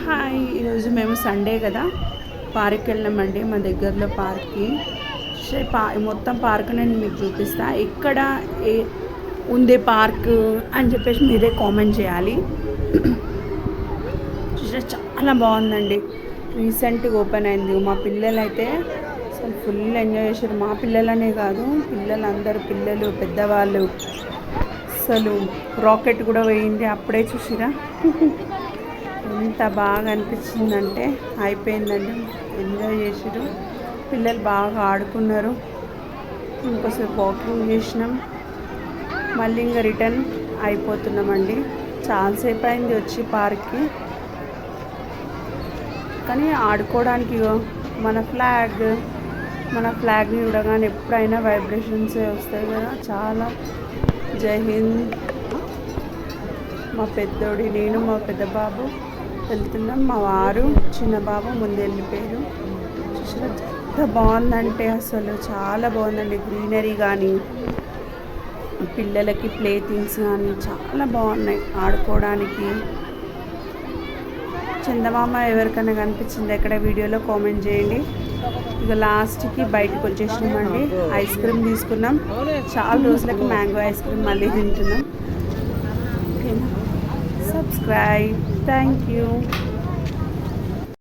Hi, ఈరోజు మేము Sunday కదా పార్క్కి వెళ్ళామండి. మా దగ్గరలో పార్క్కి మొత్తం పార్క్ నేను మీకు చూపిస్తా. ఎక్కడ ఉంది పార్క్ అని చెప్పేసి మీరే కామెంట్ చేయాలి. చాలా బాగుందండి. రీసెంట్గా ఓపెన్ అయింది. మా పిల్లలు అయితే అసలు ఫుల్ ఎంజాయ్ చేశారు. మా పిల్లలనే కాదు, పిల్లలు పెద్దవాళ్ళు అసలు రాకెట్ కూడా పోయింది. అప్పుడే చూసిరా ఎంత బాగా అనిపించిందంటే అయిపోయిందండి. ఎంజాయ్ చేసారు పిల్లలు, బాగా ఆడుకున్నారు. ఇంకోసేపు వాకింగ్ చేసినాం, మళ్ళీ ఇంకా రిటర్న్ అయిపోతున్నామండి. చాలాసేపు అయింది వచ్చి పార్క్కి, కానీ ఆడుకోవడానికి మన ఫ్లాగ్ని చూడగానే ఎప్పుడైనా వైబ్రేషన్స్ వస్తాయి కదా. చాలా జై హింద్. మా పెద్దోడి, నేను, మా పెద్ద బాబు వెళ్తున్నాం. మా వారు, చిన్న బాబు ముందు వెళ్ళిపోయారు. ఎంత బాగుందంటే అసలు చాలా బాగుందండి. గ్రీనరీ కానీ, పిల్లలకి ప్లే థింగ్స్ కానీ చాలా బాగున్నాయి ఆడుకోవడానికి. చందమామ ఎవరికైనా కనిపించింది ఎక్కడ వీడియోలో కామెంట్ చేయండి. ఇక లాస్ట్కి బయటకు వచ్చేసినామండి. ఐస్ క్రీమ్ తీసుకున్నాం. చాలా రోజులకి మ్యాంగో ఐస్ క్రీమ్ మళ్ళీ తింటున్నాం. ఓకేనా, సబ్స్క్రైబ్. Thank you.